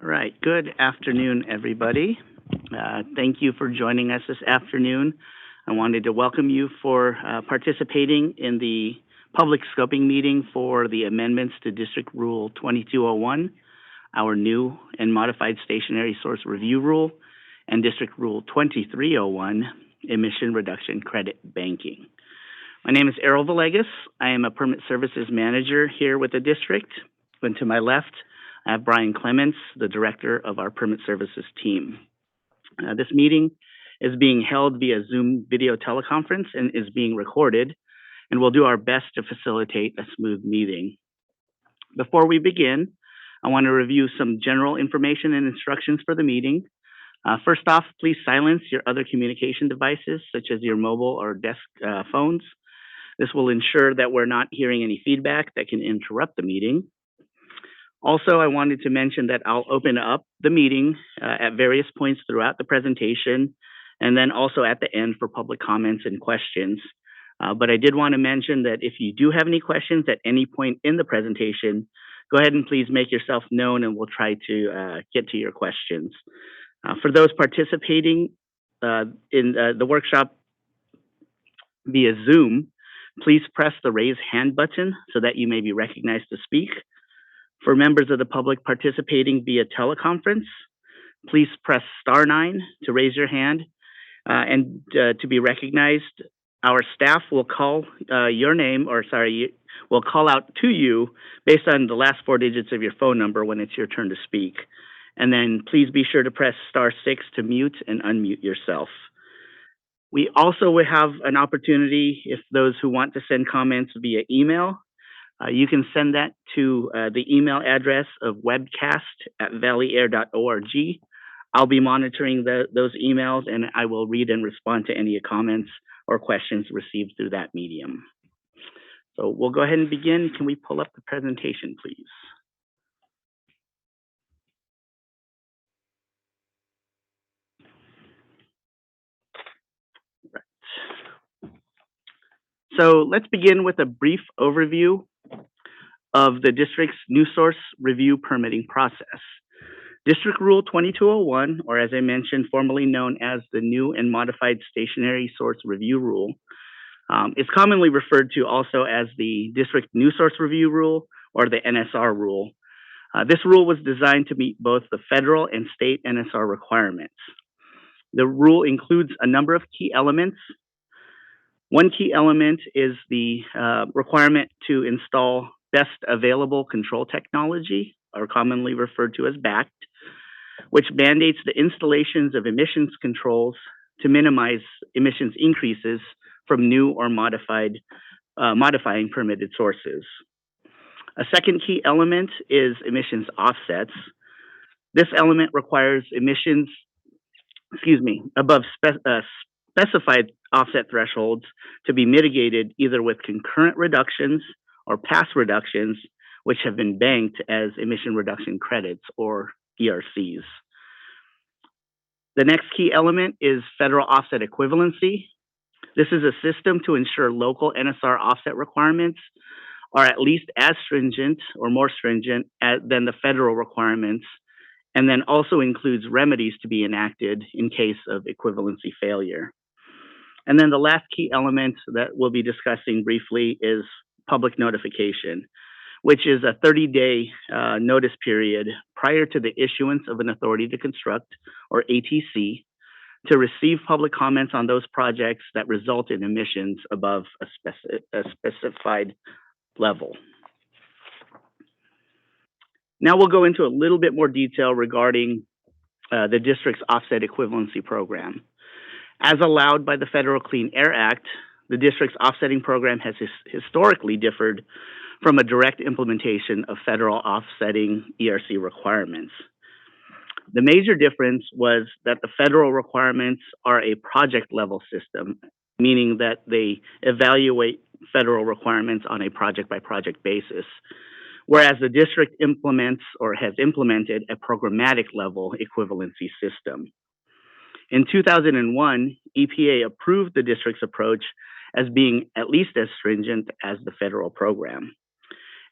All right, good afternoon, everybody. Thank you for joining us this afternoon. I wanted to welcome you for participating in the public scoping meeting for the amendments to District Rule 2201, our new and modified stationary source review rule, and District Rule 2301, Emission Reduction Credit Banking. My name is Errol Villegas. I am a Permit Services Manager here with the district. And to my left, I have Brian Clements, the Director of our Permit Services team. This meeting is being held via Zoom video teleconference and is being recorded, and we'll do our best to facilitate a smooth meeting. Before we begin, I want to review some general information and instructions for the meeting. First off, please silence your other communication devices, such as your mobile or desk phones. This will ensure that we're not hearing any feedback that can interrupt the meeting. Also, I wanted to mention that I'll open up the meeting at various points throughout the presentation, and then also at the end for public comments and questions. But I did want to mention that if you do have any questions at any point in the presentation, go ahead and please make yourself known and we'll try to get to your questions. For those participating in the workshop via Zoom, please press the raise hand button so that you may be recognized to speak. For members of the public participating via teleconference, please press *9 to raise your hand and to be recognized. Our staff will call your name, will call out to you based on the last 4 digits of your phone number when it's your turn to speak. And then please be sure to press *6 to mute and unmute yourself. We also will have an opportunity if those who want to send comments via email. You can send that to the email address of webcast@valleyair.org. I'll be monitoring those emails and I will read and respond to any comments or questions received through that medium. So we'll go ahead and begin. Can we pull up the presentation, please? So let's begin with a brief overview of the district's new source review permitting process. District Rule 2201, or as I mentioned, formerly known as the new and modified stationary source review rule, is commonly referred to also as the District New Source Review Rule or the NSR rule. This rule was designed to meet both the federal and state NSR requirements. The rule includes a number of key elements. One key element is the requirement to install best available control technology, or commonly referred to as BACT, which mandates the installations of emissions controls to minimize emissions increases from new or modifying permitted sources. A second key element is emissions offsets. This element requires emissions, above specified offset thresholds to be mitigated either with concurrent reductions or past reductions, which have been banked as emission reduction credits or ERCs. The next key element is federal offset equivalency. This is a system to ensure local NSR offset requirements are at least as stringent or more stringent than the federal requirements, and then also includes remedies to be enacted in case of equivalency failure. And then the last key element that we'll be discussing briefly is public notification, which is a 30-day notice period prior to the issuance of an authority to construct, or ATC, to receive public comments on those projects that result in emissions above a specified level. Now we'll go into a little bit more detail regarding the district's offset equivalency program. As allowed by the Federal Clean Air Act, the district's offsetting program has historically differed from a direct implementation of federal offsetting ERC requirements. The major difference was that the federal requirements are a project-level system, meaning that they evaluate federal requirements on a project-by-project basis, whereas the district implements or has implemented a programmatic-level equivalency system. In 2001, EPA approved the district's approach as being at least as stringent as the federal program.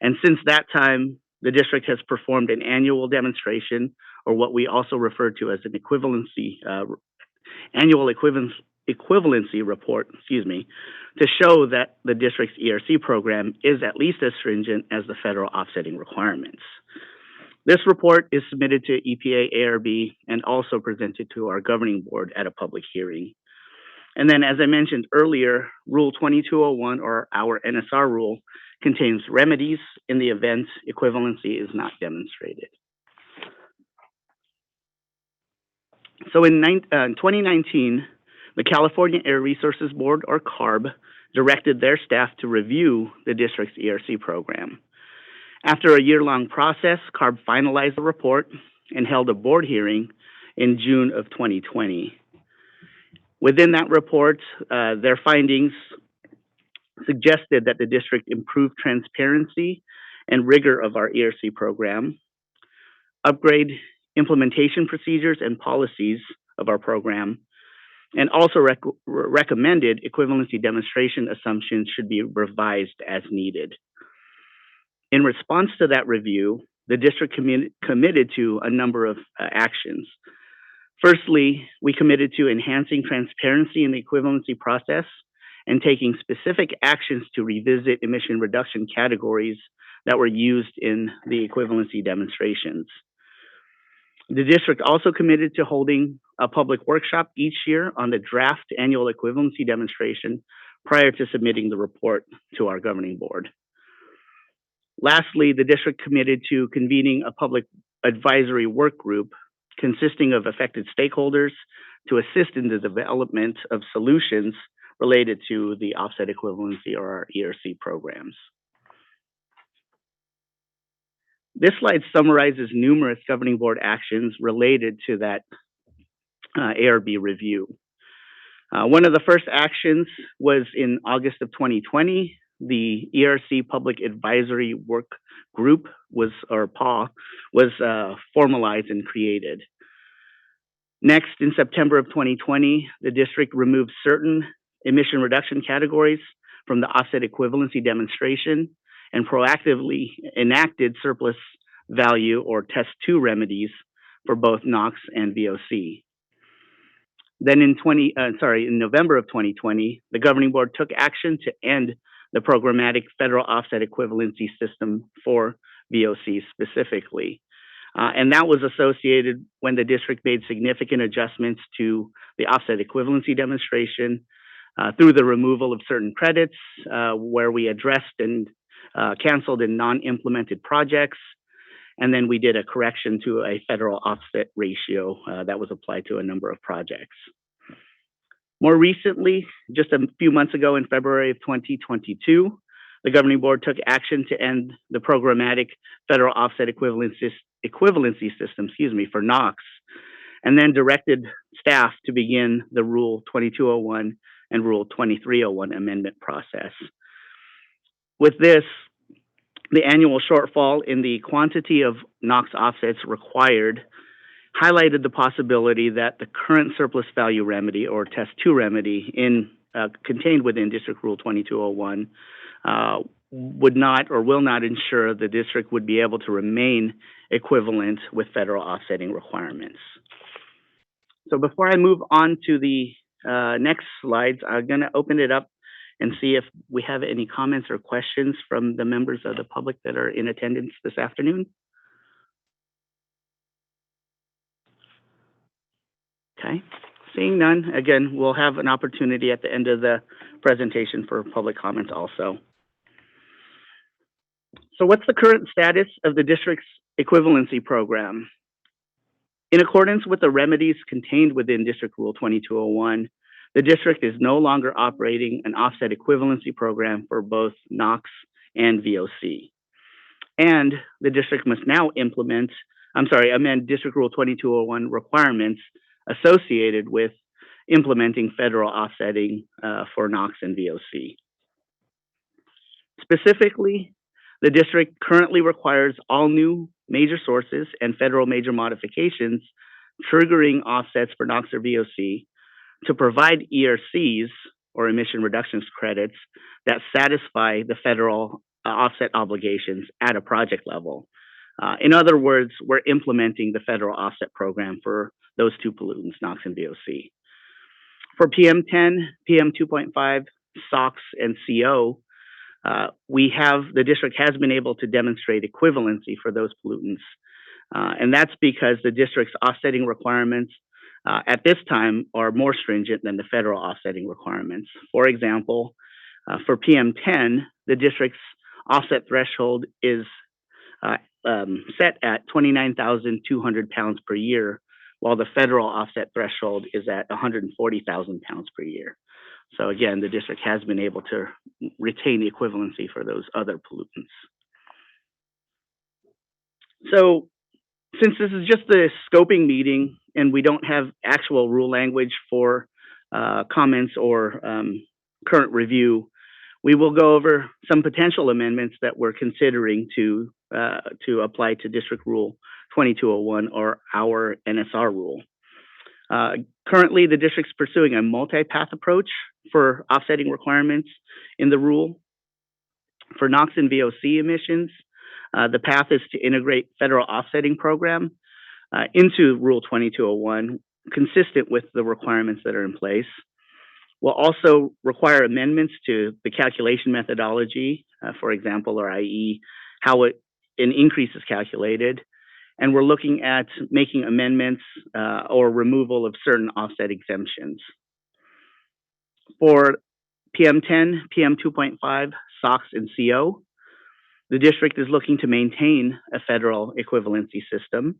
And since that time, the district has performed an annual demonstration or what we also refer to as an annual equivalency report, to show that the district's ERC program is at least as stringent as the federal offsetting requirements. This report is submitted to EPA ARB and also presented to our governing board at a public hearing. And then, as I mentioned earlier, Rule 2201, or our NSR rule, contains remedies in the event equivalency is not demonstrated. So in 2019, the California Air Resources Board, or CARB, directed their staff to review the district's ERC program. After a year-long process, CARB finalized the report and held a board hearing in June of 2020. Within that report, their findings suggested that the district improved transparency and rigor of our ERC program, upgrade implementation procedures and policies of our program, and also recommended equivalency demonstration assumptions should be revised as needed. In response to that review, the district committed to a number of actions. Firstly, we committed to enhancing transparency in the equivalency process and taking specific actions to revisit emission reduction categories that were used in the equivalency demonstrations. The district also committed to holding a public workshop each year on the draft annual equivalency demonstration prior to submitting the report to our governing board. Lastly, the district committed to convening a public advisory work group consisting of affected stakeholders to assist in the development of solutions related to the offset equivalency, or our ERC programs. This slide summarizes numerous governing board actions related to that ARB review. One of the first actions was in August of 2020. The ERC Public Advisory Work Group or PAW, was formalized and created. Next, in September of 2020, the district removed certain emission reduction categories from the offset equivalency demonstration and proactively enacted surplus value, or Test 2 remedies for both NOx and VOC. Then in November of 2020, the governing board took action to end the programmatic federal offset equivalency system for VOC specifically. And that was associated when the district made significant adjustments to the offset equivalency demonstration through the removal of certain credits, where we addressed and canceled in non-implemented projects. And then we did a correction to a federal offset ratio that was applied to a number of projects. More recently, just a few months ago in February of 2022, the governing board took action to end the programmatic federal offset equivalency system, for NOx, and then directed staff to begin the Rule 2201 and Rule 2301 amendment process. With this, the annual shortfall in the quantity of NOx offsets required highlighted the possibility that the current surplus value remedy, or Test 2 remedy, contained within District Rule 2201 would not or will not ensure the district would be able to remain equivalent with federal offsetting requirements. So before I move on to the next slides, I'm going to open it up and see if we have any comments or questions from the members of the public that are in attendance this afternoon. Okay, seeing none, again, we'll have an opportunity at the end of the presentation for public comments also. So what's the current status of the district's equivalency program? In accordance with the remedies contained within District Rule 2201, the district is no longer operating an offset equivalency program for both NOx and VOC. And the district must now amend District Rule 2201 requirements associated with implementing federal offsetting for NOx and VOC. Specifically, the district currently requires all new major sources and federal major modifications triggering offsets for NOx or VOC to provide ERCs, or emission reduction credits, that satisfy the federal offset obligations at a project level. In other words, we're implementing the federal offset program for those two pollutants, NOx and VOC. For PM10, PM2.5, SOx, and CO, the district has been able to demonstrate equivalency for those pollutants. And that's because the district's offsetting requirements at this time are more stringent than the federal offsetting requirements. For example, for PM10, the district's offset threshold is set at 29,200 pounds per year, while the federal offset threshold is at 140,000 pounds per year. So again, the district has been able to retain equivalency for those other pollutants. So since this is just the scoping meeting and we don't have actual rule language for comments or current review, we will go over some potential amendments that we're considering to apply to District Rule 2201 or our NSR rule. Currently, the district's pursuing a multi-path approach for offsetting requirements in the rule. For NOx and VOC emissions, the path is to integrate federal offsetting program into Rule 2201, consistent with the requirements that are in place. We'll also require amendments to the calculation methodology, for example, or i.e. how an increase is calculated. And we're looking at making amendments or removal of certain offset exemptions. For PM10, PM2.5, SOx, and CO, the district is looking to maintain a federal equivalency system,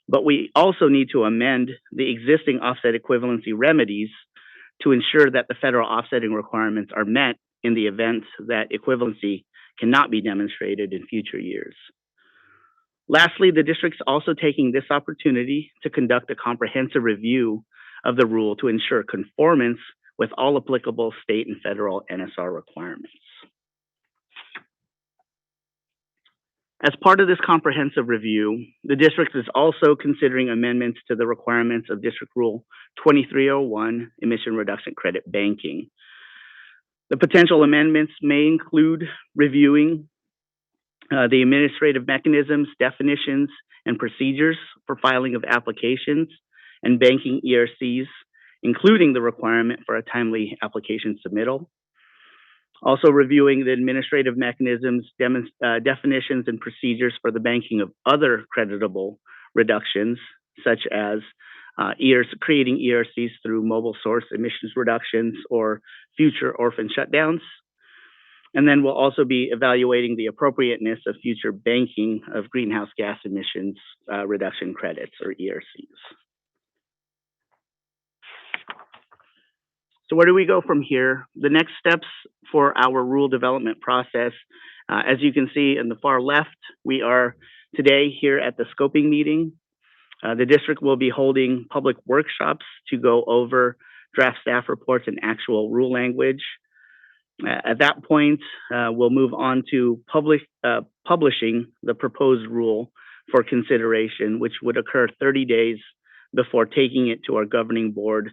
but we also need to amend the existing offset equivalency remedies to ensure that the federal offsetting requirements are met in the event that equivalency cannot be demonstrated in future years. Lastly, the district's also taking this opportunity to conduct a comprehensive review of the rule to ensure conformance with all applicable state and federal NSR requirements. As part of this comprehensive review, the district is also considering amendments to the requirements of District Rule 2301, Emission Reduction Credit Banking. The potential amendments may include reviewing the administrative mechanisms, definitions, and procedures for filing of applications and banking ERCs, including the requirement for a timely application submittal. Also reviewing the administrative mechanisms, definitions, and procedures for the banking of other creditable reductions, such as creating ERCs through mobile source emissions reductions or future orphan shutdowns. And then we'll also be evaluating the appropriateness of future banking of greenhouse gas emissions reduction credits, or ERCs. So where do we go from here? The next steps for our rule development process, as you can see in the far left, we are today here at the scoping meeting. The district will be holding public workshops to go over draft staff reports and actual rule language. At that point, we'll move on to publishing the proposed rule for consideration, which would occur 30 days before taking it to our governing board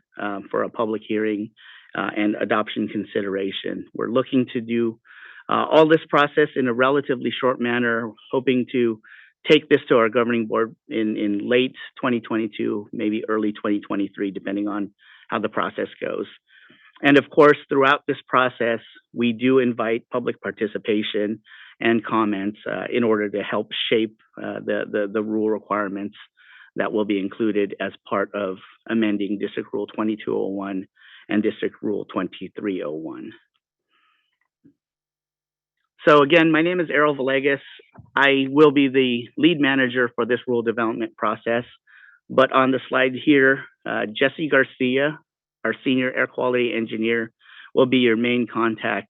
for a public hearing and adoption consideration. We're looking to do all this process in a relatively short manner, hoping to take this to our governing board in late 2022, maybe early 2023, depending on how the process goes. And of course, throughout this process, we do invite public participation and comments in order to help shape the rule requirements that will be included as part of amending District Rule 2201 and District Rule 2301. So again, my name is Errol Villegas. I will be the lead manager for this rule development process. But on the slide here, Jesse Garcia, our senior air quality engineer, will be your main contact.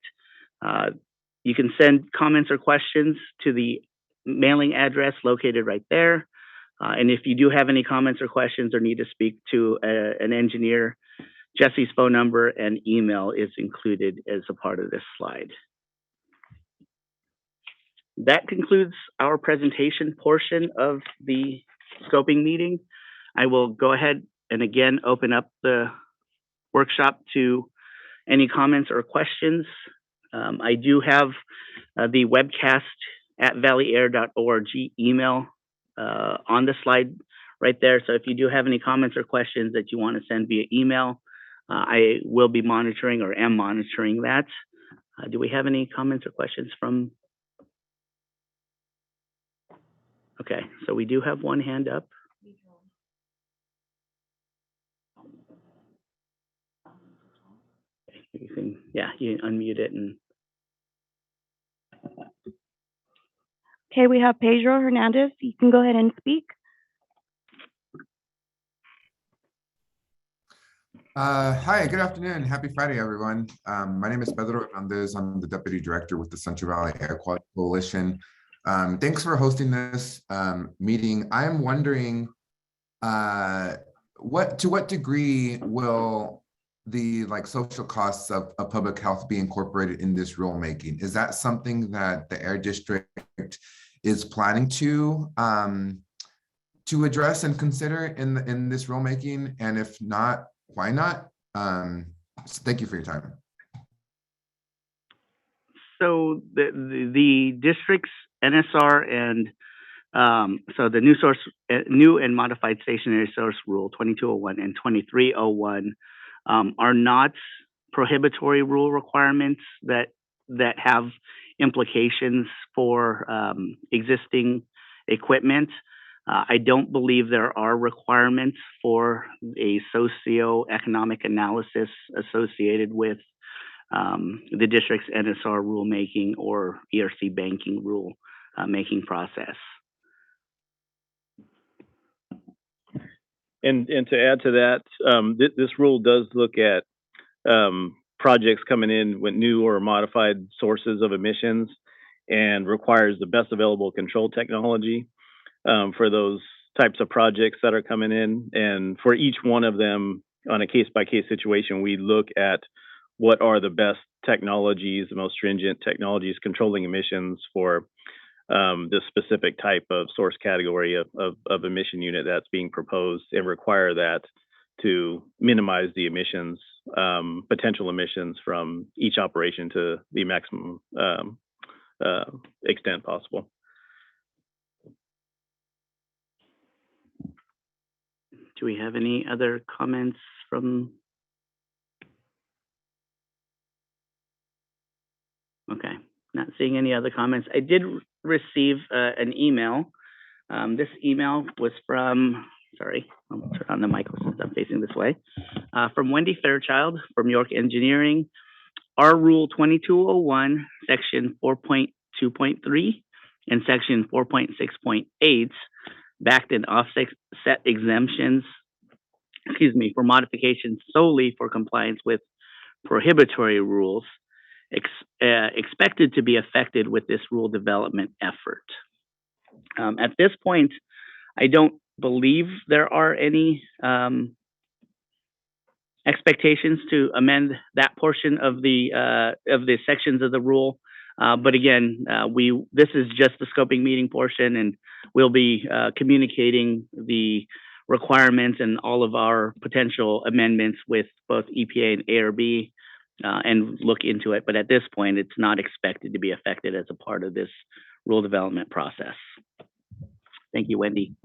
You can send comments or questions to the mailing address located right there. And if you do have any comments or questions or need to speak to an engineer, Jesse's phone number and email is included as a part of this slide. That concludes our presentation portion of the scoping meeting. I will go ahead and again open up the workshop to any comments or questions. I do have the webcast valleyAir.org email on the slide right there. So if you do have any comments or questions that you want to send via email, I will be monitoring or am monitoring that. Do we have any comments or questions from? Okay, so we do have one hand up. You can, yeah, you unmute it and. Okay, we have Pedro Hernandez. You can go ahead and speak. Hi, good afternoon. Happy Friday, everyone. My name is Pedro Hernandez. I'm the Deputy Director with the Central Valley Air Quality Coalition. Thanks for hosting this meeting. I'm wondering to what degree will the social costs of public health be incorporated in this rulemaking? Is that something that the Air District is planning to address and consider in this rulemaking? And if not, why not? Thank you for your time. So the district's NSR and so the new and modified stationary source rule 2201 and 2301 are not prohibitory rule requirements that have implications for existing equipment. I don't believe there are requirements for a socioeconomic analysis associated with the district's NSR rulemaking or ERC banking rule making process. And to add to that, this rule does look at projects coming in with new or modified sources of emissions and requires the best available control technology for those types of projects that are coming in. And for each one of them, on a case-by-case situation, we look at what are the best technologies, the most stringent technologies controlling emissions for the specific type of source category of emission unit that's being proposed, and require that to minimize the emissions, potential emissions from each operation to the maximum extent possible. Do we have any other comments from? Okay, not seeing any other comments. I did receive an email. This email was from, sorry, I'll turn on the mic since I'm facing this way, from Wendy Fairchild from York Engineering. Our Rule 2201, Section 4.2.3 and Section 4.6.8 backed and offset exemptions, for modifications solely for compliance with prohibitory rules expected to be affected with this rule development effort. At this point, I don't believe there are any expectations to amend that portion of the sections of the rule. But again, this is just the scoping meeting portion, and we'll be communicating the requirements and all of our potential amendments with both EPA and ARB and look into it. But at this point, it's not expected to be affected as a part of this rule development process. Thank you, Wendy.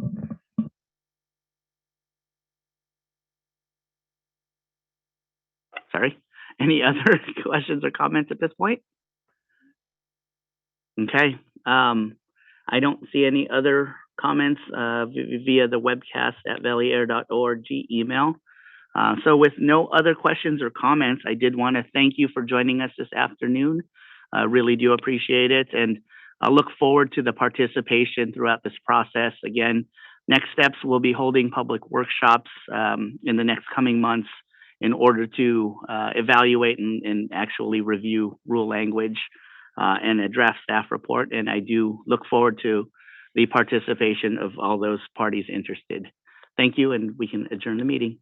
Sorry, any other questions or comments at this point? Okay, I don't see any other comments via the webcast at valleyair.org email. So with no other questions or comments, I did want to thank you for joining us this afternoon. I really do appreciate it, and I look forward to the participation throughout this process. Again, next steps, we'll be holding public workshops in the next coming months in order to evaluate and actually review rule language and a draft staff report. And I do look forward to the participation of all those parties interested. Thank you, and we can adjourn the meeting.